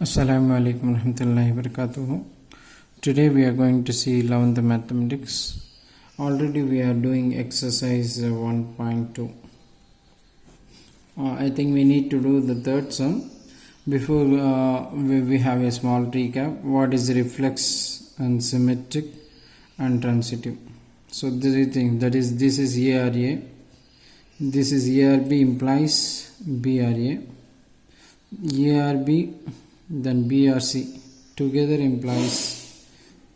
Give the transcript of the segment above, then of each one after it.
Assalamu alaikum warahmatullahi wabarakatuh. Today we are going to see 11th mathematics. Already we are doing exercise 1.2. I think we need to do the third sum. Before we have a small recap. What is reflex and symmetric and transitive? So this is this is ARA. This is ARB implies BRA. ARB then BRC together implies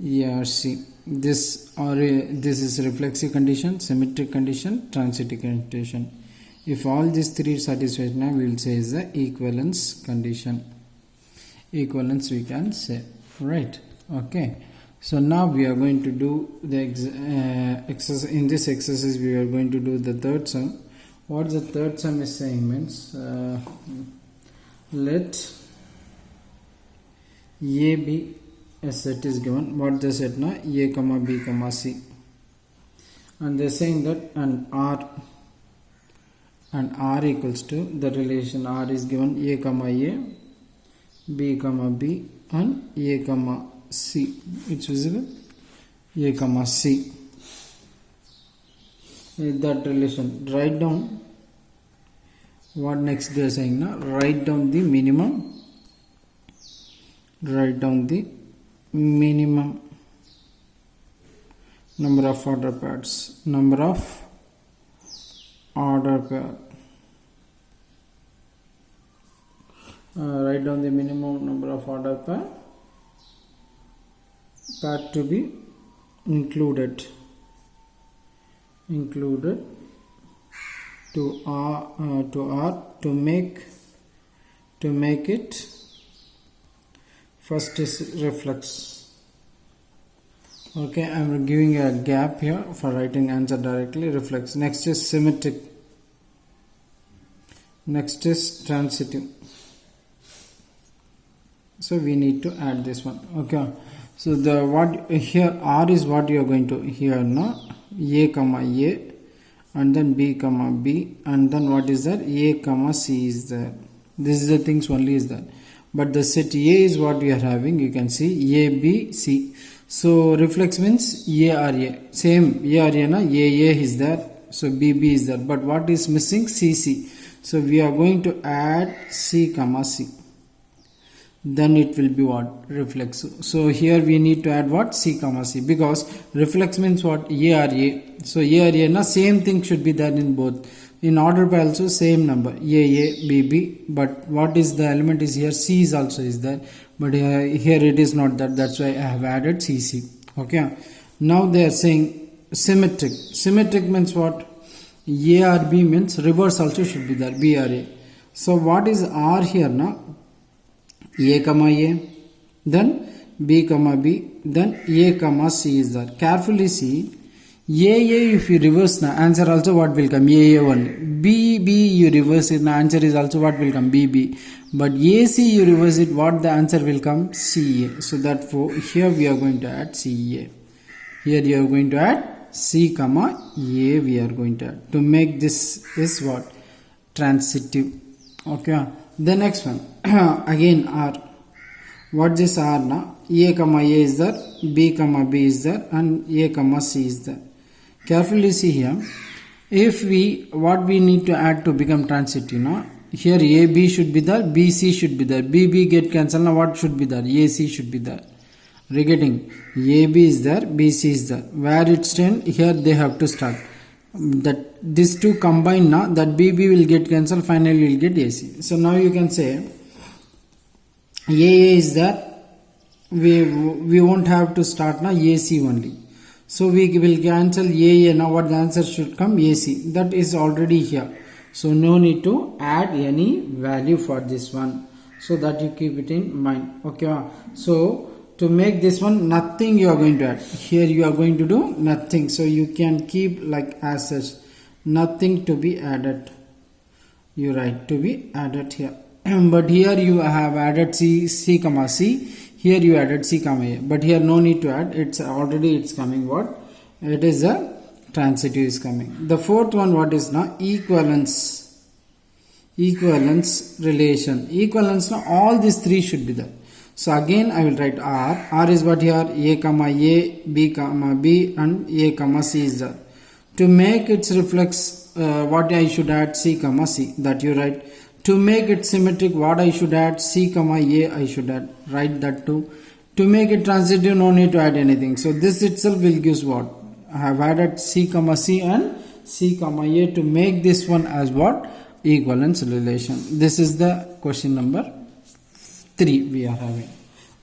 ERC. This is reflexive condition, symmetric condition, transitive condition. If all these three satisfied, now we will say is the equivalence condition. Equivalence we can say, right? Okay. So now we are going to do the exercise. In this exercise, we are going to do the third sum. What the third sum is saying means, let A be a set is given. What the set na? A comma B comma C. And they are saying that and R equals to the relation R is given A comma A, B comma B and A comma C. It's visible? A comma C. That relation. Write down what next they are saying now. Write down the minimum. Write down the minimum number of order pairs. Number of order pair. Write down the minimum number of order pair to be included to R to make it. First is reflex. Okay, I am giving a gap here for writing answer directly. Reflex. Next is symmetric. Next is transitive. So we need to add this one. Okay. So the what here R is what you are going to here now. A comma A and then B comma B and then what is there? A comma C is there. This is the things only is there. But the set A is what we are having. You can see A, B, C. So reflex means A R A. Same A R A na A is there. So B, B is there. But what is missing? C, C. So we are going to add C comma C. Then it will be what? Reflex. So here we need to add what? C comma C. Because reflex means what? A R A. So A R A na same thing should be there in both. In order by also same number A, B, B, but what is the element is here? C is also is there, but here it is not that. That's why I have added CC. Okay. Now they are saying symmetric. Symmetric means what? ARB means reverse also should be there. BRA. So what is R here now? A comma A, then B comma B, then A comma C is there. Carefully see. AA if you reverse the answer also what will come? AA only. BB you reverse it, the answer is also what will come? BB. But AC you reverse it, what the answer will come? CA. So therefore here we are going to add CA. Here you are going to add C comma A we are going to add. To make this is what? Transitive. Okay. The next one. Again R. What this R now? A comma A is there, B comma B is there and A comma C is there. Carefully see here. If what we need to add to become transitive now, here AB should be there, BC should be there, BB get cancelled. Now what should be there? AC should be there. Regarding AB is there, BC is there. Where it stand? Here they have to start. That these two combine now, that BB will get cancelled, finally will get AC. So now you can say AA is there. We won't have to start now AC only. So we will cancel AA. Now what the answer should come? AC. That is already here. So no need to add any value for this one. So that you keep it in mind. Okay. So to make this one, nothing you are going to add. Here you are going to do nothing. So you can keep like as such. Nothing to be added. You write to be added here. But here you have added C comma C. Here you added C comma A, but here no need to add. It's coming what? It is a transitive is coming. The fourth one what is now? Equivalence. equivalence relation. Equivalence, now all these three should be there. So again I will write R. R is what here? A comma A, B comma B, and A comma C is there. To make its reflex, what I should add? C comma C. That you write. To make it symmetric, what I should add? C comma A I should add. Write that too. To make it transitive, no need to add anything. So this itself will give what? I have added C comma C and C comma A to make this one as what? Equivalence relation. This is the question number 3 we are having.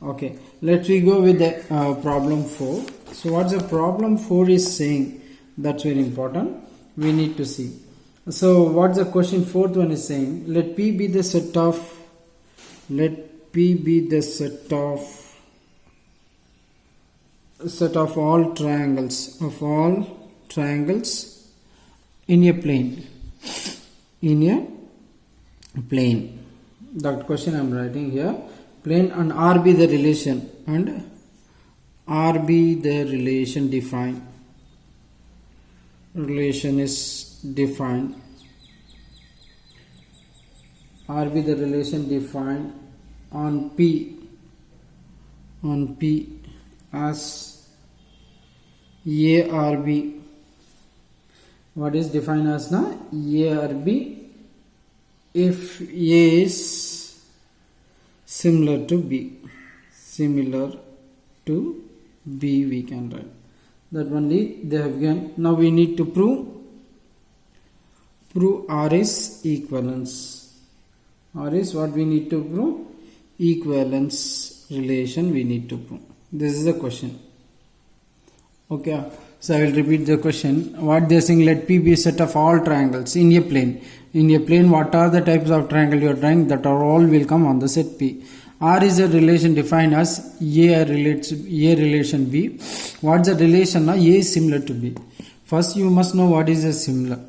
Okay, let's we go with the problem 4. So what's the problem 4 is saying? That's very important. We need to see. So what's the question 4th one is saying? Let P be the set of all triangles in a plane. That question I am writing here. Plane, and R be the relation, defined. Relation is defined. R be the relation defined on P as A or B. What is defined as now? A or B if A is similar to B. We can write. That only they have given. Now we need to prove R is equivalence. R is what we need to prove? Equivalence relation we need to prove. This is the question. Okay, so I will repeat the question. What they are saying, let P be a set of all triangles in a plane. In a plane, what are the types of triangle you are drawing? That are all will come on the set P. R is a relation defined as A relation B. What's the relation? A is similar to B. First you must know what is a similar.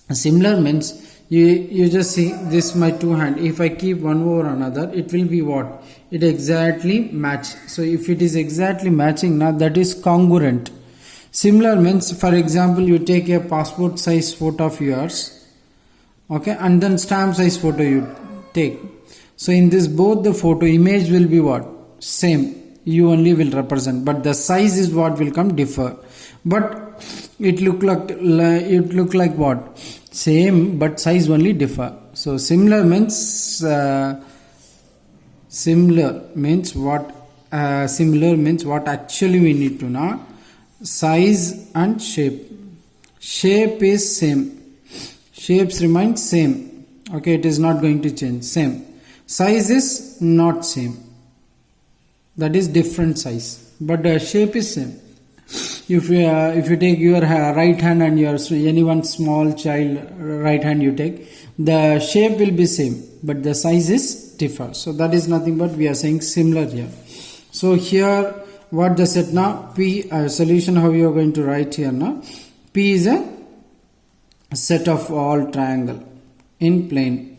A similar means you just see this my two hand. If I keep one over another, it will be what? It exactly match. So if it is exactly matching, now that is congruent. Similar means, for example, you take a passport size photo of yours, okay, and then stamp size photo you take. So in this both the photo image will be what? Same. You only will represent, but the size is what will come differ. But it look like what? Same, but size only differ. So similar means what? Similar means what actually we need to know. Size and shape. Shape is same. Shapes remain same. Okay, it is not going to change. Same. Size is not same. That is different size. But the shape is same. If you take your right hand and your anyone small child right hand you take, the shape will be same, but the size is differ. So that is nothing but we are saying similar here. So here what the set now? P solution how you are going to write here now? P is a set of all triangle in plane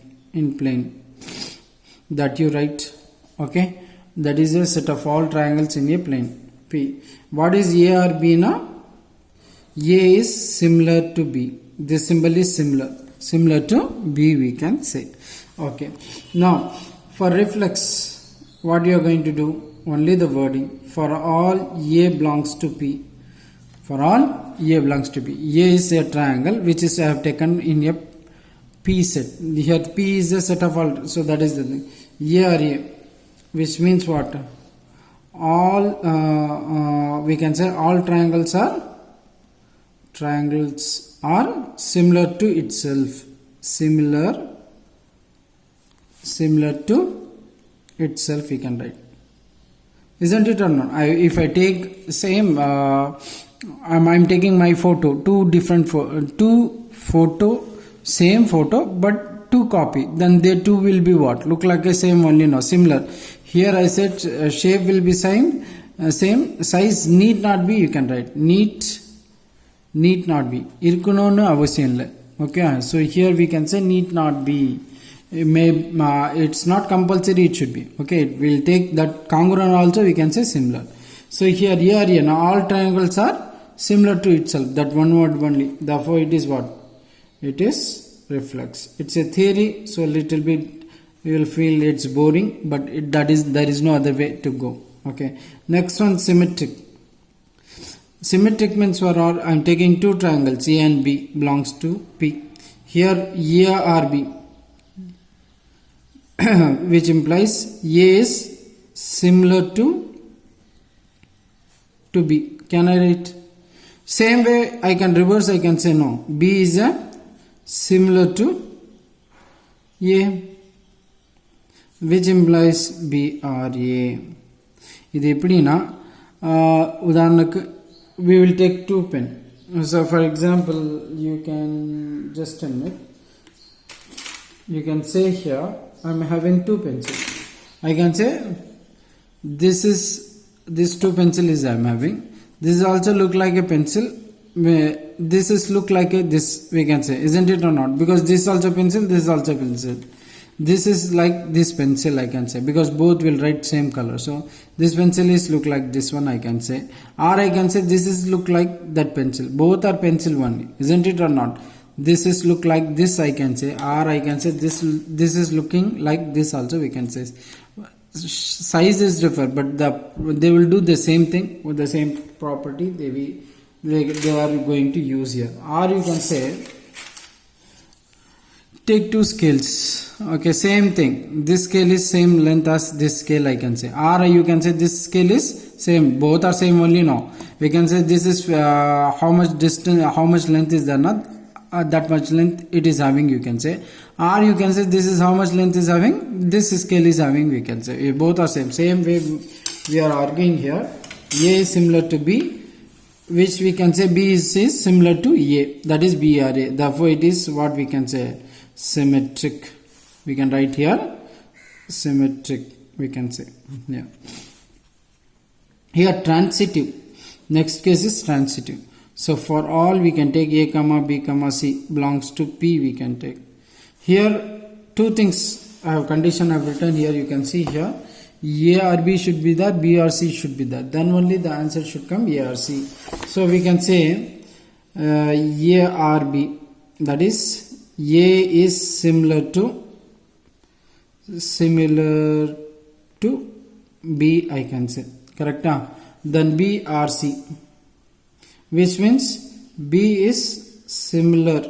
that you write. Okay, that is a set of all triangles in a plane. P. What is A or B now? A is similar to B. This symbol is similar to B we can say. Okay. Now for reflex, what you are going to do? Only the wording. For all A belongs to P. For all A belongs to P. A is a triangle which is I have taken in a P set. Here P is a set of all. So that is the thing. A or A, which means what? All we can say all triangles are similar to itself. Similar to itself we can write. Isn't it or not? If I take same, I'm taking my photo, same photo, but two copy. Then they two will be what? Look like a same only, no, similar. Here I said shape will be same, size need not be. You can write need not be. Irkunonu avasyanle. Okay, so here we can say need not be. It's not compulsory. It should be. Okay, it will take that congruent also. We can say similar. So here now all triangles are similar to itself. That one word only. Therefore, it is what? It is reflex. It's a theory, so little bit you will feel it's boring, but there is no other way to go. Okay, next one, symmetric. Symmetric means for all I am taking two triangles A and B belongs to P. Here A or B, which implies A is similar to B. Can I write? Same way I can reverse, I can say no. B is similar to A, which implies B or A. இது எப்படினா உதாரணத்துக்கு we will take two pen. So for example, you can just admit, you can say here I am having two pencils. I can say this two pencil is I am having. This also look like a pencil. This is look like a this, we can say, isn't it or not? Because this also pencil, this is also pencil. This is like this pencil, I can say, because both will write same color. So this pencil is look like this one, I can say, or I can say this is look like that pencil. Both are pencil only, isn't it or not? This is look like this, I can say, or I can say this is looking like this also, we can say. Size is different, but they will do the same thing with the same property they are going to use here. Or you can say, take two scales. Okay, same thing. This scale is same length as this scale, I can say. Or you can say this scale is same. Both are same only. No, we can say this is how much distance, how much length is there, not that much length it is having, you can say. Or you can say this is how much length is having, this scale is having, we can say. Both are same way we are arguing here. A is similar to B, which we can say B is similar to A, that is B or A. Therefore it is what we can say, symmetric. We can write here symmetric, we can say. Yeah. Here transitive. Next case is transitive. So for all we can take A comma B comma C belongs to P, we can take. Here two things I have condition I have written here, you can see here. A or B should be there, B or C should be there. Then only the answer should come A or C. So we can say A or B, that is A is similar to B, I can say. Correct? Then B or C, which means B is similar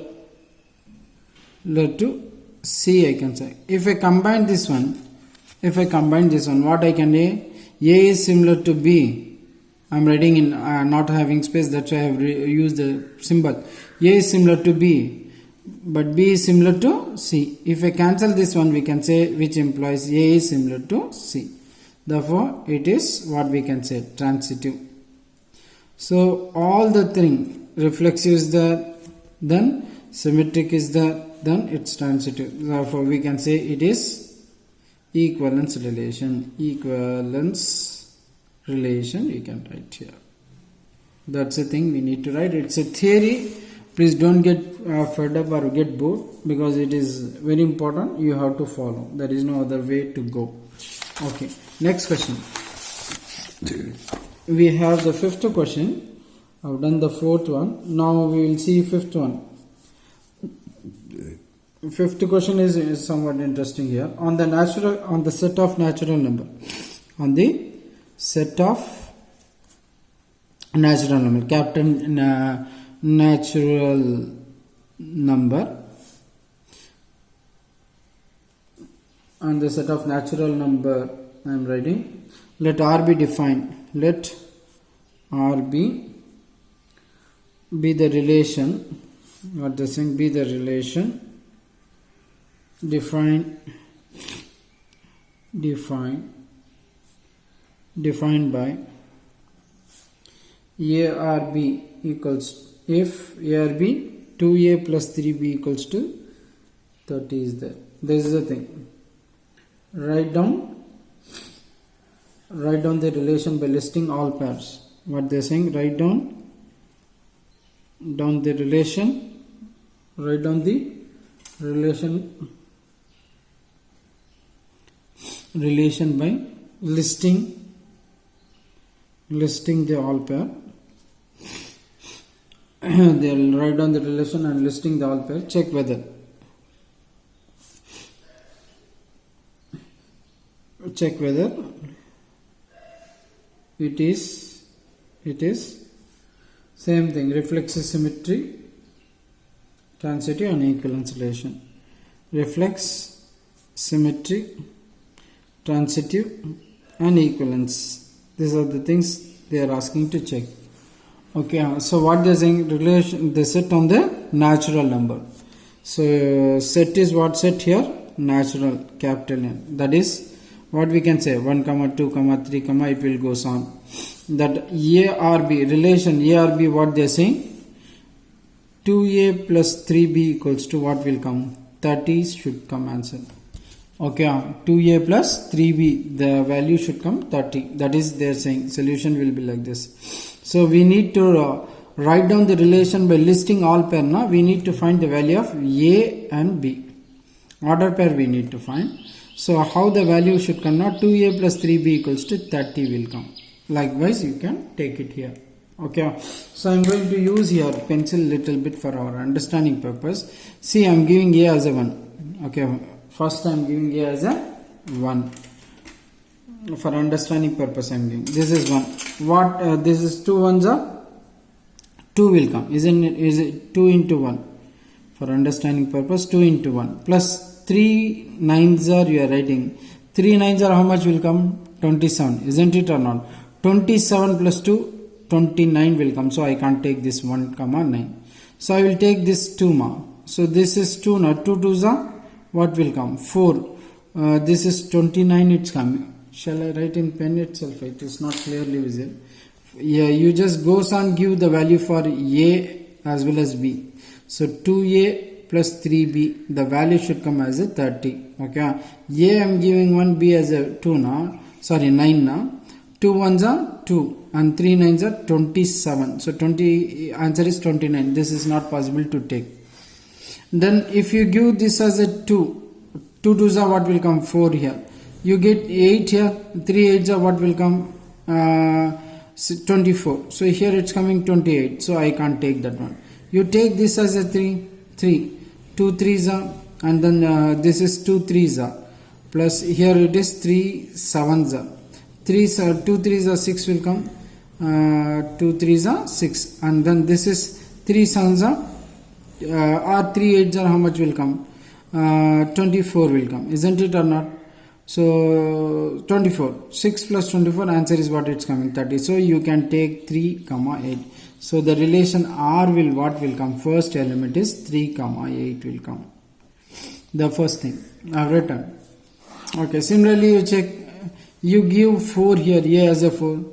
to C, I can say. If I combine this one, what I can say? A is similar to B. I am writing in not having space, that's why I have used the symbol. A is similar to B, but B is similar to C. If I cancel this one, we can say, which implies A is similar to C. Therefore it is what we can say, transitive. So all the thing, reflexive is there, then symmetric is there, then it's transitive. Therefore we can say it is equivalence relation. Equivalence relation we can write here. That's the thing we need to write. It's a theory. Please don't get fed up or get bored, because it is very important. You have to follow. There is no other way to go. Okay. Next question. We have the fifth question. I've done the fourth one. Now we will see fifth one. Fifth question is somewhat interesting here. On the set of natural number. On the set of natural number. Natural number. On the set of natural number, I am writing. Let R be defined. Let R be the relation. What they saying? Be the relation defined by A or B equals, if A or B, 2A plus 3B equals to 30 is there. This is the thing. Write down the relation by listing all pairs. What they are saying, write down the relation. Write down the relation by listing the all pair. They will write down the relation and listing the all pair. Check whether check whether it is same thing, reflex symmetry, transitive and equivalence relation. Reflex, symmetry, transitive and equivalence. These are the things they are asking to check. Okay, so what they are saying, relation, they set on the natural number. So set is what set here? Natural, capital N. That is what we can say 1, 2, 3, it will goes on. That A or B, relation A or B, what they are saying? 2A plus 3B equals to what will come? 30 should come answer. Okay, 2A plus 3B, the value should come 30. That is they are saying solution will be like this. So we need to write down the relation by listing all pair. Now we need to find the value of A and B. Order pair we need to find. So how the value should come? Now 2A plus 3B equals to 30 will come. Likewise you can take it here. Okay, so I am going to use here pencil little bit for our understanding purpose. See, I am giving A as a 1. Okay, first I am giving A as a 1. For understanding purpose I am giving. This is 1. What this is 2 ones are 2 will come. Isn't it? Is it 2 into 1? For understanding purpose 2 into 1 plus 3 nines are you are writing. 3 nines are how much will come? 27. Isn't it or not? 27 plus 2, 29 will come. So I can't take this 1, 9. So I will take this 2 ma. So this is 2 now. 2 2s are what will come? 4. This is 29 it's coming. Shall I write in pen itself? It is not clearly visible. Yeah, you just goes on give the value for A as well as B. So 2A plus 3B, the value should come as a 30. Okay. A I am giving 1, B as a 2 now. Sorry, 9 now. 2 ones are 2 and 3 nines are 27. So 20 answer is 29. This is not possible to take. Then if you give this as a 2, 2 2s are what will come? 4 here. You get 8 here. 3 8s are what will come? 24. So here it's coming 28. So I can't take that one. You take this as a 3. 2 3s are and then this is 2 3s are plus here it is 3 7s are. 2 3s are 6 will come. 2 3s are 6 and then this is 3 7s are or 3 8s are how much will come? 24 will come. Isn't it or not? So 24. 6 plus 24 answer is what it's coming? 30. So you can take 3, 8. So the relation R will what will come? First element is 3, 8 will come. The first thing I have written. Okay, similarly you check, you give 4 here, A as a 4,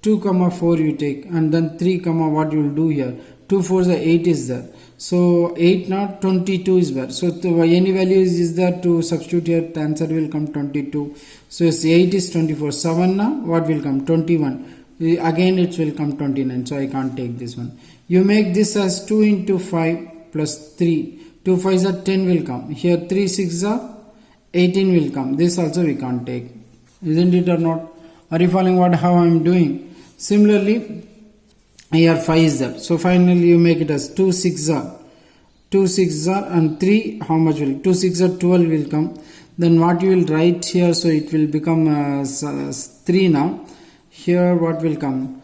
2, 4 you take and then 3, what you will do here? 2 4s are 8 is there. So 8 not 22 is there. So any value is there to substitute here, the answer will come 22. So 8 is 24. 7 now what will come? 21. Again it will come 29. So I can't take this one. You make this as 2 into 5 plus 3. 2 5s are 10 will come. Here 3 6s are 18 will come. This also we can't take. Isn't it or not? Are you following how I am doing? Similarly, here 5 is there. So finally you make it as 2 6 are. 2 6 are and 3 how much will? 2 6 are 12 will come. Then what you will write here? So it will become 3 now. Here what will come?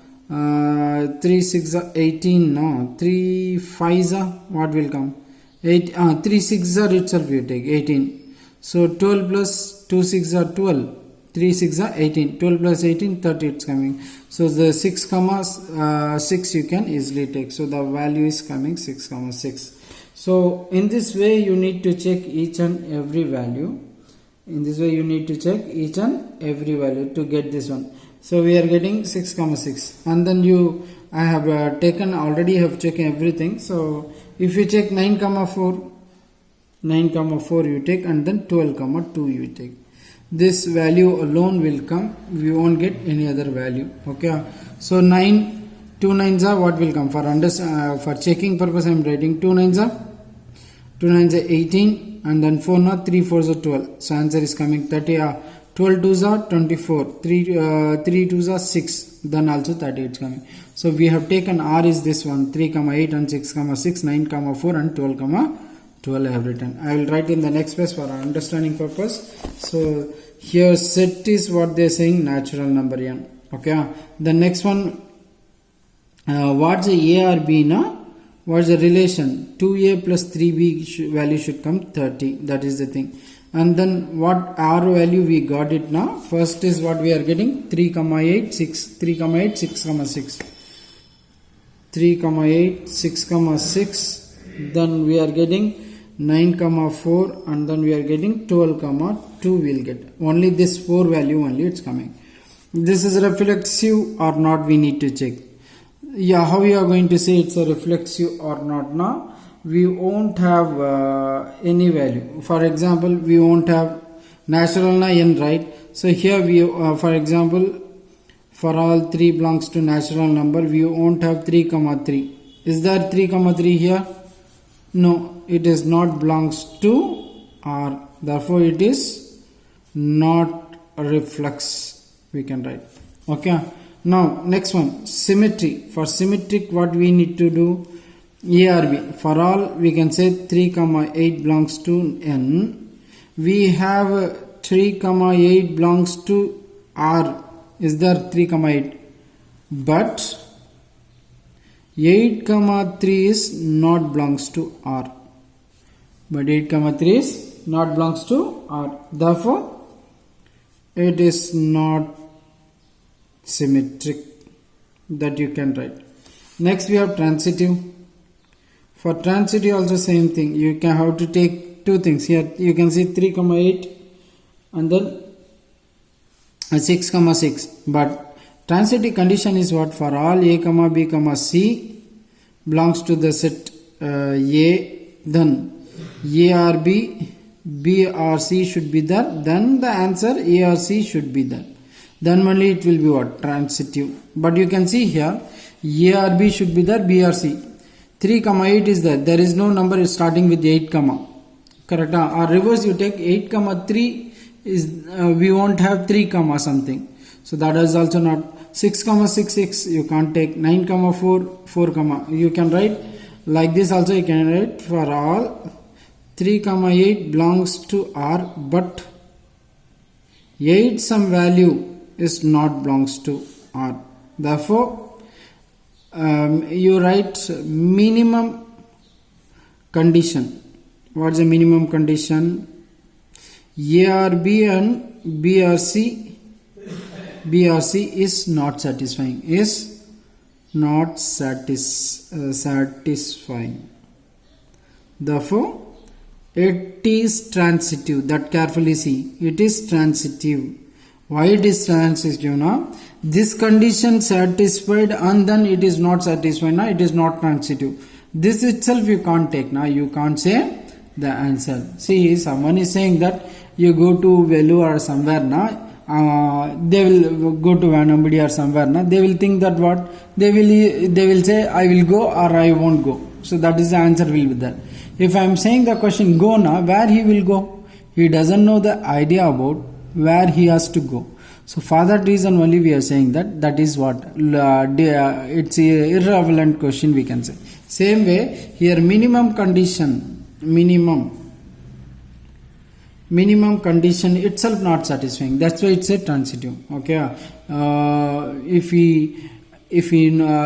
3 6 are 18 no. 3 5s are what will come? 3 6 are itself you take 18. So 12 plus 2 6 are 12. 3 6 are 18. 12 plus 18 30 it's coming. So the 6 6 you can easily take. So the value is coming 6 6. So in this way you need to check each and every value. In this way you need to check each and every value to get this one. So we are getting 6 6 and then I have taken already have checked everything. So if you check 9 4 you take and then 12 2 you take. This value alone will come. We won't get any other value. Okay. So 9 2 9s are what will come? For checking purpose I am writing 2 9s are 18 and then 4 not 3 4s are 12. So answer is coming 30. 12 2s are 24. 3 2s are 6. Then also 30 it's coming. So we have taken R is this one 3 8 and 6 6 9 4 and 12 12 I have written. I will write in the next page for our understanding purpose. So here set is what they're saying, natural number n. Okay, the next one, what's the a or b now? What's the relation? 2a plus 3b value should come 30. That is the thing. And then what r value we got it now? First is what we are getting, 3 comma 8 6, 3 comma 8 6 comma 6, 3 comma 8 6 comma 6. Then we are getting 9 comma 4, and then we are getting 12 comma 2. We'll get only this 4 value only it's coming. This is reflexive or not, we need to check. Yeah, how we are going to say it's a reflexive or not now? We won't have any value. For example, we won't have natural n, right? So here we for example, for all 3 belongs to natural number, we won't have 3 comma 3. Is there 3 comma 3 here? No, it is not belongs to R. Therefore, it is not a reflex. We can write. Okay. Now, next one, symmetry. For symmetric, what we need to do? A or B. For all, we can say 3 comma 8 belongs to N. We have 3 comma 8 belongs to R. Is there 3 comma 8? But 8 comma 3 is not belongs to R. But 8 comma 3 is not belongs to R. Therefore, it is not symmetric. That you can write. Next we have transitive. For transitive also same thing. You can have to take two things. Here you can see 3 comma 8 and then 6 comma 6. But transitive condition is what? For all a comma b comma c belongs to the set A, then a or b or c should be there, then the answer a or c should be there. Then only it will be what? Transitive. But you can see here a or b should be there, b or c. 3 comma 8 is there. There is no number starting with 8 comma. Correct? Or reverse, you take 8 comma 3 is we won't have 3 comma something. So that is also not. 6 comma 6 6 you can't take. 9 comma 4 4 comma. You can write like this also. You can write for all 3 comma 8 belongs to R, but 8 some value is not belongs to R. Therefore, you write minimum condition. What's the minimum condition? A or B and B or C is not satisfying. Is not satisfying. Therefore, it is transitive. That carefully see. It is transitive. Why it is transitive now? This condition satisfied and then it is not satisfied now. It is not transitive. This itself you can't take now. You can't say the answer. See, someone is saying that you go to Velu or somewhere now. They will go to Vanambudi or somewhere now. They will think that what? They will say I will go or I won't go. So that is the answer will be there. If I am saying the question go now, where he will go? He doesn't know the idea about where he has to go. So for that reason only we are saying that is what? It's a irrelevant question we can say. Same way here minimum condition condition itself not satisfying. That's why it's a transitive. Okay. If we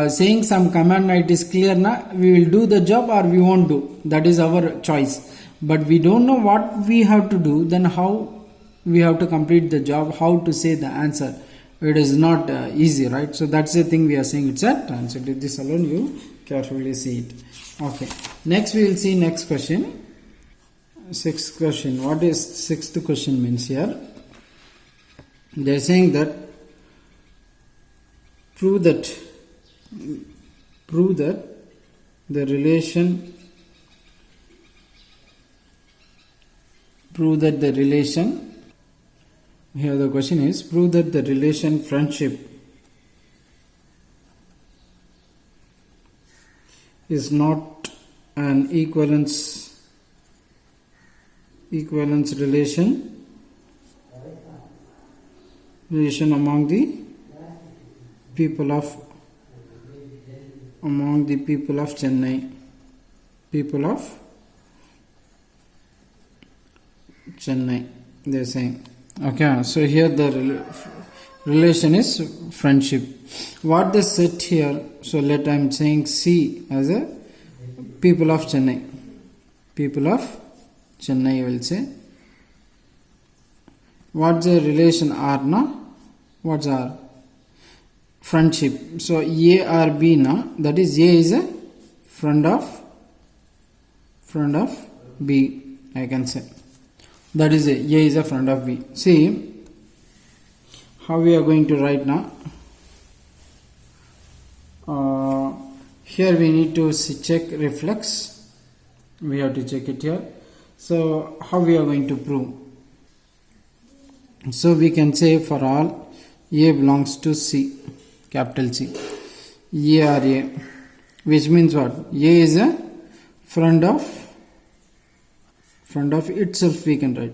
saying some command it is clear now, we will do the job or we won't do. That is our choice. But we don't know what we have to do, then how we have to complete the job, how to say the answer. It is not easy, right? So that's the thing we are saying. It's a transitive. This alone you carefully see it. Okay. Next we will see next question. Sixth question. What is sixth question means here? They are saying that prove that the relation here the question is prove that the relation friendship is not an equivalence relation among the people of Chennai. People of Chennai, they are saying. Okay, so here the relation is friendship. What they set here, so let I'm saying C as a people of Chennai. People of Chennai, I will say. What's the relation R na? What's R? Friendship. So A or B na, that is A is a friend of B, I can say. That is A is a friend of B. See how we are going to write now. Here we need to check reflex. We have to check it here. So how we are going to prove? So we can say for all A belongs to C, capital C. A or A, which means what? A is a friend of itself, we can write.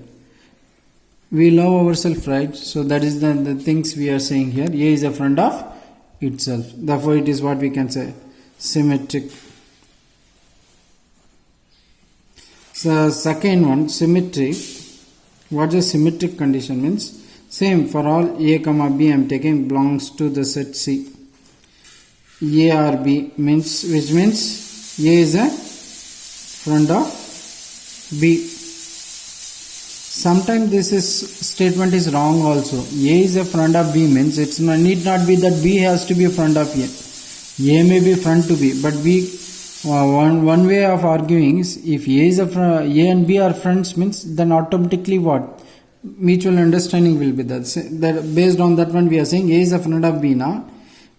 We love ourselves, right? So that is the things we are saying here. A is a friend of itself. Therefore, it is what we can say, symmetric. So second one, symmetry. What the symmetric condition means? Same for all A comma B I am taking belongs to the set C. A or B means, which means A is a friend of B. Sometimes this statement is wrong also. A is a friend of B means it need not be that B has to be a friend of A. A may be friend to B, but B, one way of arguing is if A and B are friends means then automatically what? Mutual understanding will be that. Based on that one we are saying A is a friend of B now.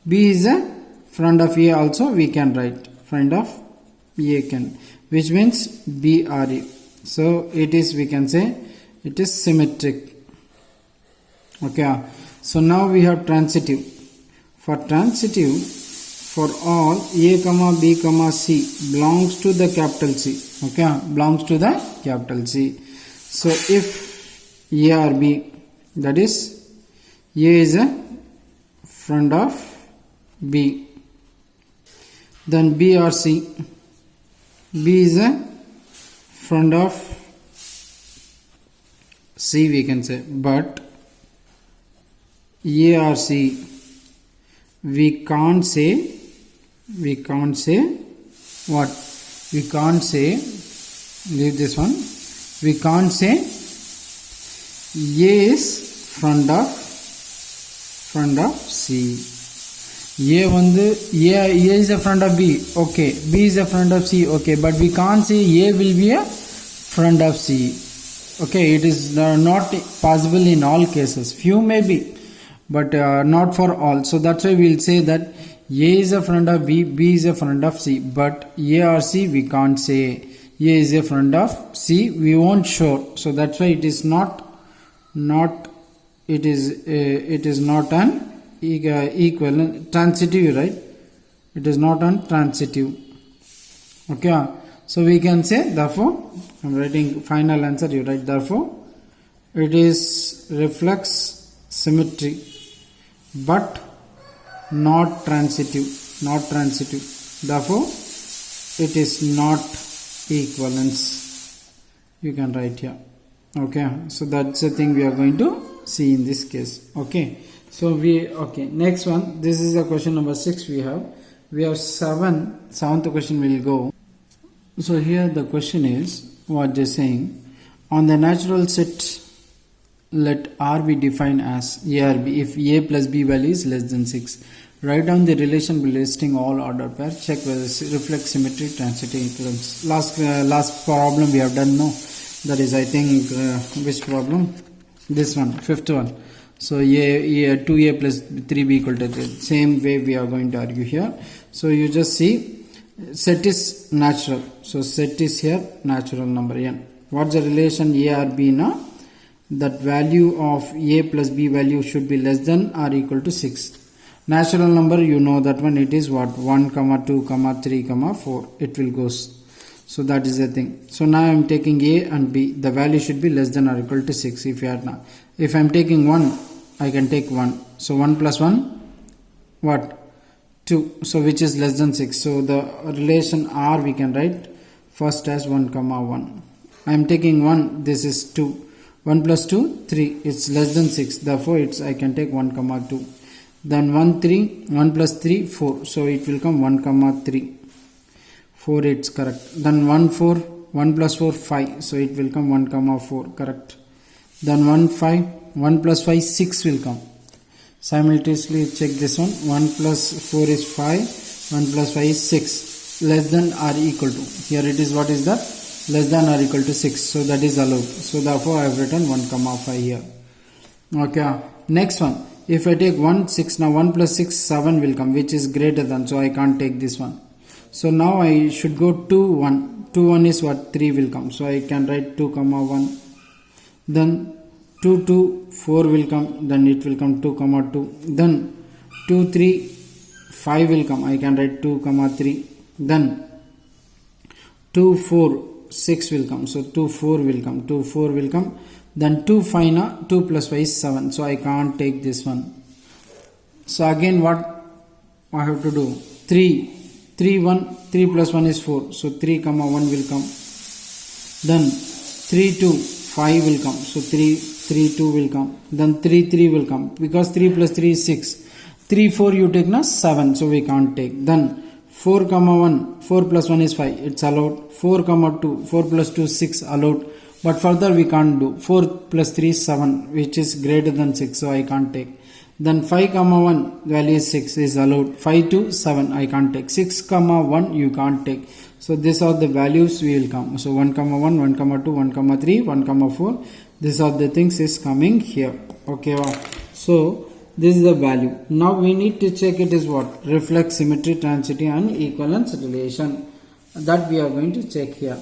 B is a friend of A also we can write. Friend of A can. Which means B or A. So it is, we can say, it is symmetric. Okay. So now we have transitive. For transitive, for all A comma B comma C belongs to the capital C. Okay. Belongs to the capital C. So if A or B, that is A is a friend of B. Then B or C. B is a friend of C, we can say, but A or C we can't say what? We can't say, leave this one, we can't say A is friend of C. A is a friend of B, okay. B is a friend of C, okay. But we can't say A will be a friend of C. Okay, it is not possible in all cases. Few may be, but not for all. So that's why we'll say that A is a friend of B, B is a friend of C. But A or C we can't say A is a friend of C. We won't show. So that's why it is not an equivalent transitive, right? It is not an transitive. Okay. So we can say, therefore, I'm writing final answer, you write therefore, it is reflex symmetry, but not transitive. Therefore, it is not equivalence. You can write here. Okay. So that's the thing we are going to see in this case. Okay. So next one, this is the question number 6 we have seventh question will go. So here the question is what they're saying, on the natural set let R be defined as A or B if A plus B value is less than 6. Write down the relation by listing all order pairs. Check whether reflex symmetry, transitive equivalence. Last problem we have done, no? That is, I think, which problem? This one, fifth one. So 2A plus 3B equal to 3. Same way we are going to argue here. So you just see, set is natural. So set is here natural number n. What's the relation A or B now? That value of A plus B value should be less than or equal to 6. Natural number, you know that one, it is what? 1, 2, 3, 4. It will goes. So that is the thing. So now I am taking A and B. The value should be less than or equal to 6. If I am taking 1, I can take 1. So 1 plus 1, what? 2. So which is less than 6. So the relation R we can write first as 1, 1. I am taking 1. This is 2. 1 plus 2 3, it's less than 6, therefore it's I can take 1 comma 2. Then 1 3, 1 plus 3 4, so it will come 1 comma 3, 4, it's correct. Then 1 4, 1 plus 4 5, so it will come 1 comma 4, correct. Then 1 5, 1 plus 5 6 will come. Simultaneously check this one. 1 plus 4 is 5, 1 plus 5 is 6, less than or equal to. Here it is, what is that? Less than or equal to 6, so that is allowed. So therefore I have written 1 comma 5 here. Okay, next one. If I take 1 6, now 1 plus 6 7 will come, which is greater than, so I can't take this one. So now I should go 2 1. 2 1 is what? 3 will come, so I can write 2 comma 1. Then 2 2 4 will come, then it will come 2 comma 2. Then 2 3 5 will come, I can write 2 comma 3. Then 2 4 6 will come, so 2 4 will come, 2 4 will come. Then 2 5 na, 2 plus 5 is 7, so I can't take this one. So again what I have to do? 3 3 1, 3 plus 1 is 4, so 3 comma 1 will come. Then 3 2 5 will come, so 3 3 2 will come. Then 3 3 will come, because 3 plus 3 is 6. 3 4 you take na 7, so we can't take. Then 4 comma 1, 4 plus 1 is 5, it's allowed. 4 comma 2, 4 plus 2 is 6, allowed. But further we can't do. 4 plus 3 is 7, which is greater than 6, so I can't take. Then 5 comma 1, value is 6, is allowed. 5 to 7, I can't take. 6 comma 1 you can't take. So these are the values we will come. So 1 comma 1, 1 comma 2, 1 comma 3, 1 comma 4, these are the things is coming here. Okay, so this is the value. Now we need to check it is what? Reflex, symmetry, transitive and equivalence relation. That we are going to check here.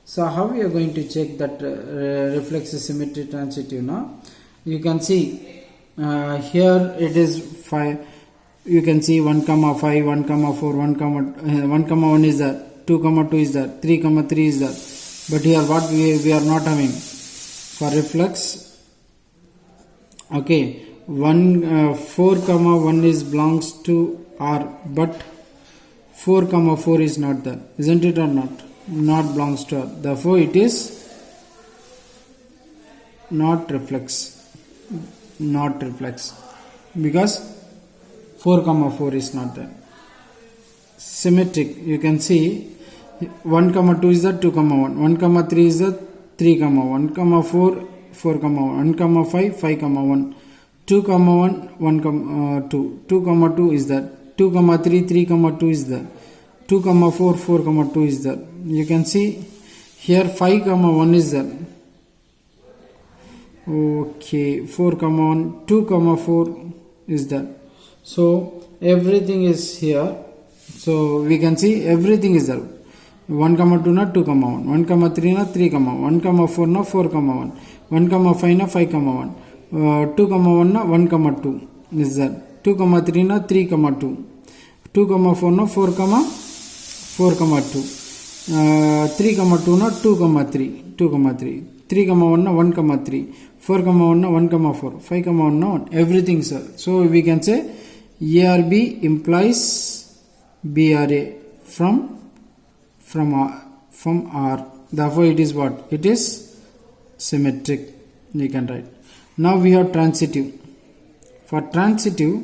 So how we are going to check that reflex, symmetry, transitive now? You can see here it is 5. You can see 1 comma 5, 1 comma 4, 1 comma 1 is there, 2 comma 2 is there, 3 comma 3 is there. But here what we are not having for reflex. Okay, 4 comma 1 is belongs to R, but 4 comma 4 is not there, isn't it or not? Not belongs to R, therefore it is not reflex, because 4 comma 4 is not there. Symmetric, you can see 1 comma 2 is the 2 comma 1, 1 comma 3 is the 3 comma 1 comma 4, 4 comma 1, 1 comma 5, 5 comma 1, 2 comma 1, 1 comma 2, 2 comma 2 is there, 2 comma 3, 3 comma 2 is there, 2 comma 4, 4 comma 2 is there. You can see here 5 comma 1 is there. Okay, 4 comma 1, 2 comma 4 is there. So everything is here. So we can see everything is there. 1 comma 2 na 2 comma 1, 1 comma 3 na 3 comma 1 comma 4 na 4 comma 1, 1 comma 5 na 5 comma 1, 2 comma 1 na 1 comma 2 is there, 2 comma 3 na 3 comma 2, 2 comma 4 na 4 comma 2, 3 comma 2 na 2 comma 3, 2 comma 3, 3 comma 1 na 1 comma 3, 4 comma 1 na 1 comma 4, 5 comma 1 na 1, everything sir. So we can say ARB implies BRA from R. Therefore it is what? It is symmetric, you can write. Now we have transitive. For transitive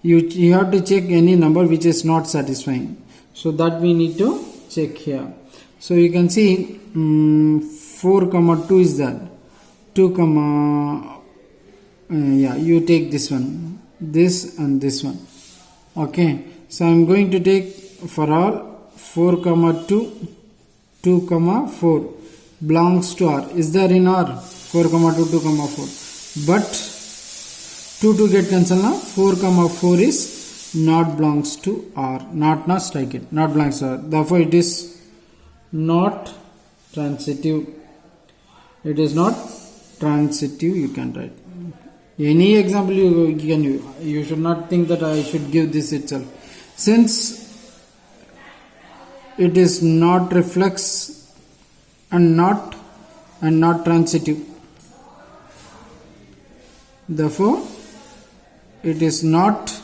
you have to check any number which is not satisfying, so that we need to check here. So you can see 4 comma 2 is that, 2 comma you take this one, this and this one. Okay, so I am going to take for all 4 comma 2, 2 comma 4 belongs to R. Is there in R? 4 comma 2, 2 comma 4. But 2 to get cancelled now. 4 comma 4 is not belongs to R. Not strike it. Not belongs to R. Therefore it is not transitive. It is not transitive, you can write. Any example you can use. You should not think that I should give this itself. Since it is not reflex and not transitive, therefore it is not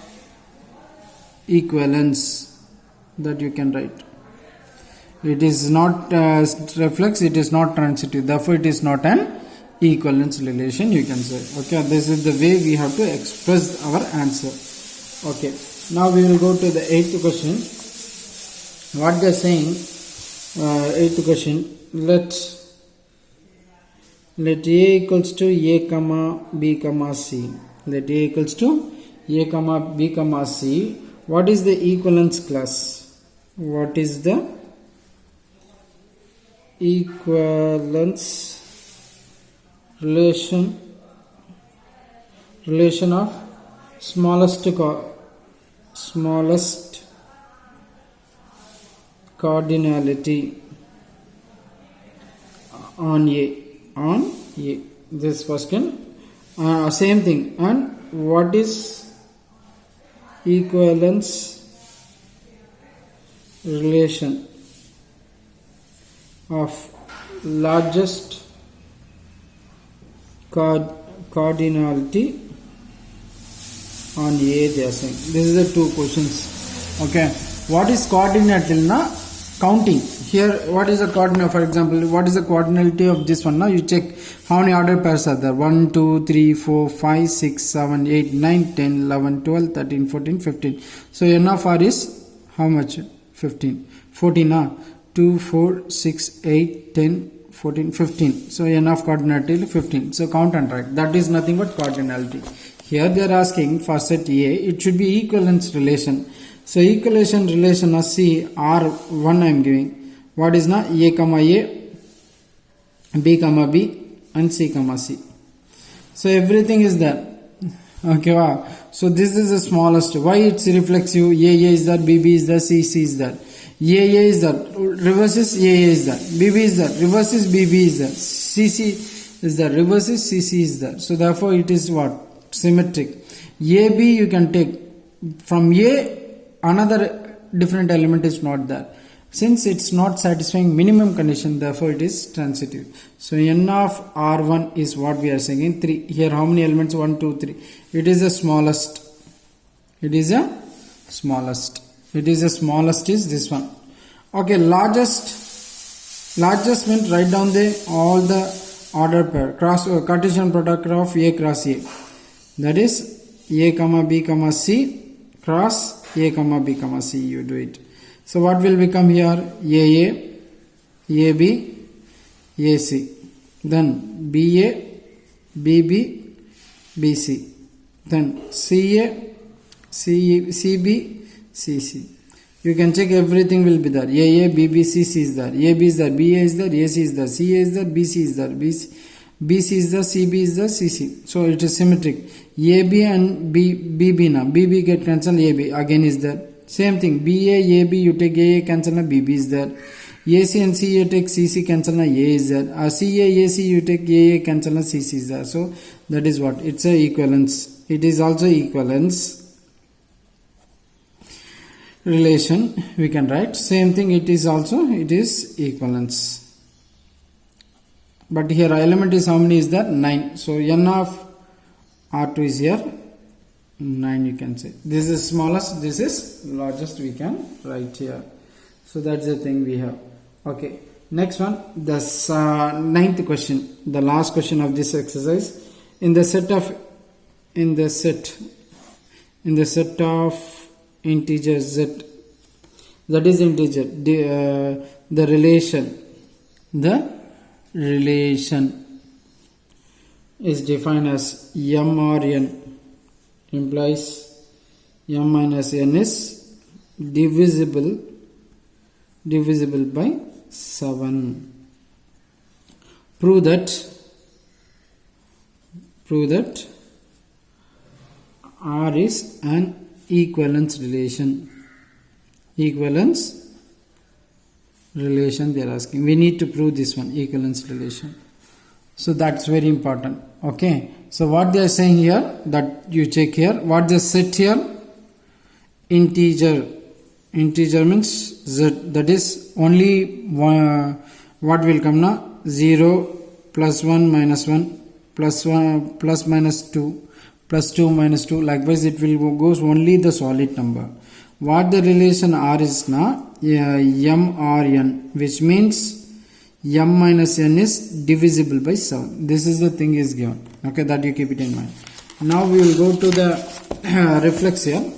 equivalence, that you can write. It is not reflex, it is not transitive, therefore it is not an equivalence relation, you can say. Okay, this is the way we have to express our answer. Okay, now we will go to the 8th question. What they are saying, 8th question, let A equals to A comma B comma C. Let A equals to A comma B comma C. What is the equivalence class? What is the equivalence relation of smallest cardinality on A. This question, same thing. And what is equivalence relation of largest cardinality on A, they are saying. This is the two questions. Okay, what is cardinality? Counting. Here, what is the cardinal? For example, what is the cardinality of this one? Now you check how many ordered pairs are there. 1, 2, 3, 4, 5, 6, 7, 8, 9, 10, 11, 12, 13, 14, 15. So N of R is how much? 15. 14. 2, 4, 6, 8, 10, 14, 15. So N of cardinality is 15. So count and write. That is nothing but cardinality. Here they are asking for set A, it should be equivalence relation. So equivalence relation of C, R1 I am giving. What is now? A comma A, B comma B, and C comma C. So everything is there. Okay, wow. So this is the smallest. Why it's reflexive? A is there, BB is there, C is there. A is there, reverse is A is there, BB is there, reverse is BB is there, CC is there, reverse is CC is there. So therefore it is what? Symmetric. AB you can take from A, another different element is not there. Since it's not satisfying minimum condition, therefore it is transitive. So N of R1 is what we are saying. 3. Here how many elements? 1, 2, 3. It is the smallest. It is the smallest. It is the smallest is this one. Okay, largest means write down all the ordered pair. Cartesian product of A cross A. That is A comma B comma C cross A comma B comma C. You do it. So what will become here? AA, AB, AC. Then BA, BB, BC. Then CA, CB, CC. You can check, everything will be there. AA, BB, CC is there. AB is there, BA is there, AC is there, CA is there, BC is there, BC is there, CB is there, CC. So it is symmetric. AB and BB now. BB get cancelled, AB again is there. Same thing. BA, AB, you take AA cancel, BB is there. AC and CA take CC cancel, A is there. CA, AC, you take AA cancel, CC is there. So that is what? It's a equivalence. It is also equivalence relation, we can write. Same thing, it is equivalence. But here element is how many is there? 9. So N of R2 is here 9, you can say. This is smallest, this is largest, we can write here. So that's the thing we have. Okay, next one, the 9th question, the last question of this exercise. In the set of integer z, that is integer, the relation is defined as m or n, implies m minus n is divisible by 7. Prove that R is an equivalence relation. Equivalence relation they are asking. We need to prove this one, equivalence relation. So that's very important. Okay. So what they are saying here, that you check here, what they set here, integer means z, that is only one, what will come now? 0, plus 1, minus 1, plus 1, plus minus 2, plus 2, minus 2. Likewise, it will goes only the solid number. What the relation R is now? M or n, which means m minus n is divisible by 7. This is the thing is given. Okay, that you keep it in mind. Now we will go to the reflex here.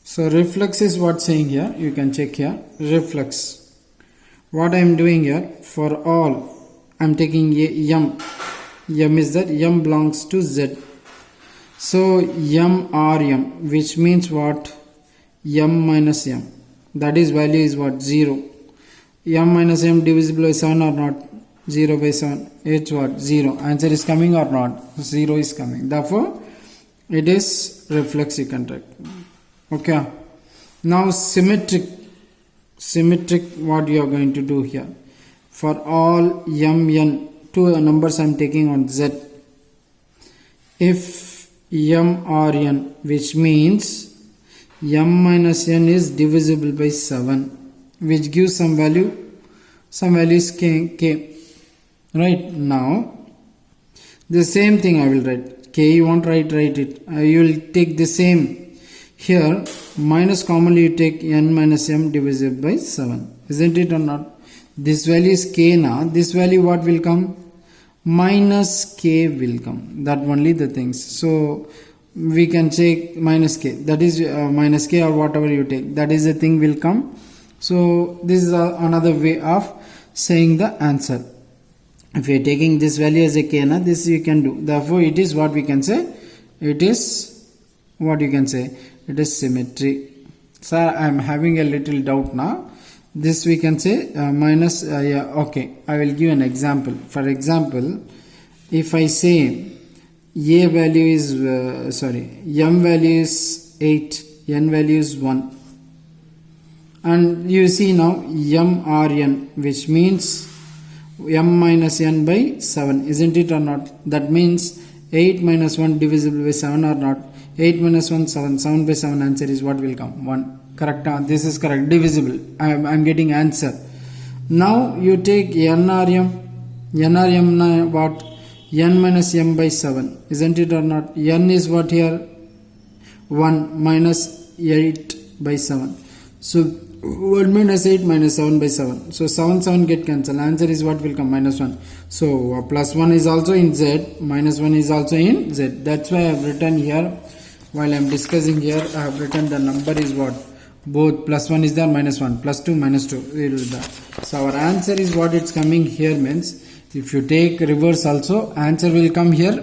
So reflex is what saying here. You can check here. Reflex. What I am doing here, for all I am taking a m. M is that m belongs to z. So m or m, which means what? M minus m. That is value is what? 0. M minus m divisible by 7 or not? 0 by 7. It's what? 0. Answer is coming or not? 0 is coming. Therefore, it is reflex, you can write. Okay. Now symmetric. Symmetric, what you are going to do here? For all m, n, two numbers I am taking on z. If m or n, which means m minus n is divisible by 7, which gives some value is k. Right, now the same thing I will write. K you won't write it. You will take the same. Here minus commonly you take n minus m divisible by 7. Isn't it or not? This value is k now. This value what will come? Minus k will come. That only the things. So we can take minus k. That is minus k or whatever you take. That is the thing will come. So this is another way of saying the answer. If you are taking this value as a k, na, this you can do. Therefore, it is what we can say. It is what you can say. It is symmetry. Sir, I am having a little doubt now. This we can say minus. Yeah, okay. I will give an example. For example, if I say a value is m value is 8, n value is 1. And you see now m or n, which means m minus n by 7, isn't it or not? That means 8 minus 1 divisible by 7 or not? 8 minus 1, 7. 7 by 7 answer is what will come? 1. Correct? This is correct. Divisible. I am getting answer. Now you take n or m. N or m what? N minus m by 7. Isn't it or not? N is what here? 1 minus 8 by 7. So 1 minus 8 minus 7 by 7. So 7 get cancelled. Answer is what will come? Minus 1. So plus 1 is also in z. Minus 1 is also in z. That's why I have written here. While I am discussing here, I have written the number is what? Both plus 1 is there, minus 1. Plus 2, minus 2. So our answer is what it's coming here means. If you take reverse also, answer will come here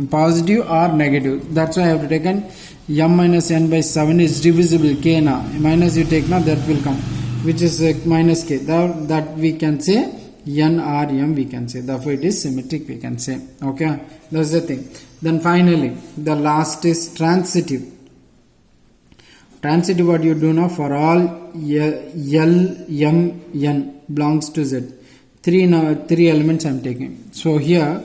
positive or negative. That's why I have taken m minus n by 7 is divisible k na. Minus you take na, that will come, which is minus k. That we can say n or m we can say. Therefore it is symmetric we can say. Okay, that's the thing. Then finally the last is transitive. Transitive, what you do now, for all L, M, N belongs to Z. Three elements I am taking. So here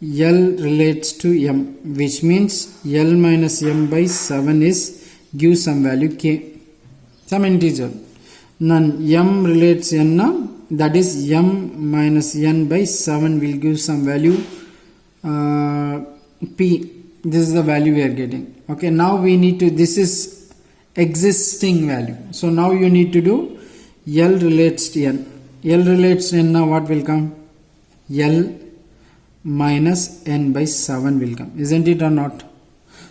L relates to M, which means L minus M by 7 is gives some value k, some integer. Then M relates N, that is M minus N by 7 will give some value P. This is the value we are getting. Okay, now we need to, this is existing value. So now you need to do L relates to N. L relates to N, now what will come? L minus N by 7 will come. Isn't it or not?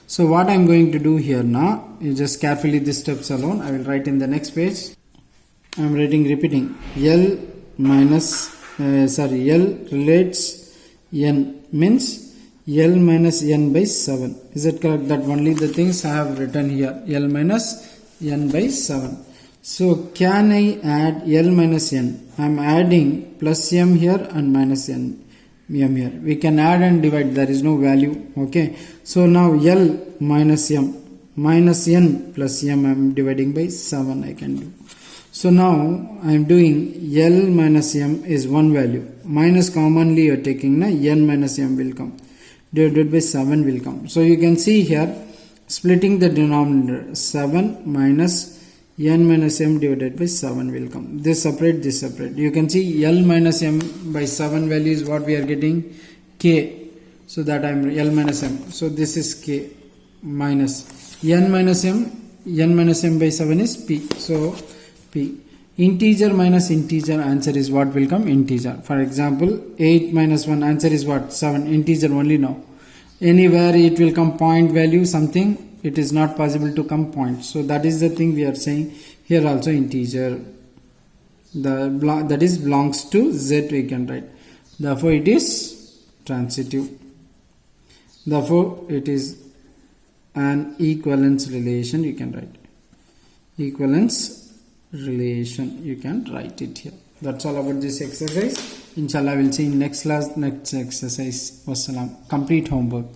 So what I am going to do here now, you just carefully these steps alone. I will write in the next page. I am repeating. L minus, L relates N means L minus N by 7. Is it correct? That only the things I have written here. L minus N by 7. So can I add L minus N? I am adding plus M here and minus M here. We can add and divide. There is no value. Okay. So now L minus M minus N plus M I am dividing by 7 I can do. So now I am doing L minus M is one value. Minus commonly you are taking na, N minus M will come. Divided by 7 will come. So you can see here splitting the denominator, 7 minus n minus m divided by 7 will come. This separate, this separate. You can see L minus m by 7 value is what we are getting? K. So that I am L minus m. So this is K minus n minus m by 7 is P. So P. integer minus integer, answer is what will come? Integer. For example, 8 minus 1, answer is what? 7. Integer only now. Anywhere it will come point value something, it is not possible to come point. So that is the thing we are saying here also integer. That is belongs to Z we can write. Therefore it is transitive. Therefore it is an equivalence relation you can write. Equivalence relation you can write it here. That's all about this exercise. Inshallah we'll see in next class, next exercise. Wassalam. Complete homework.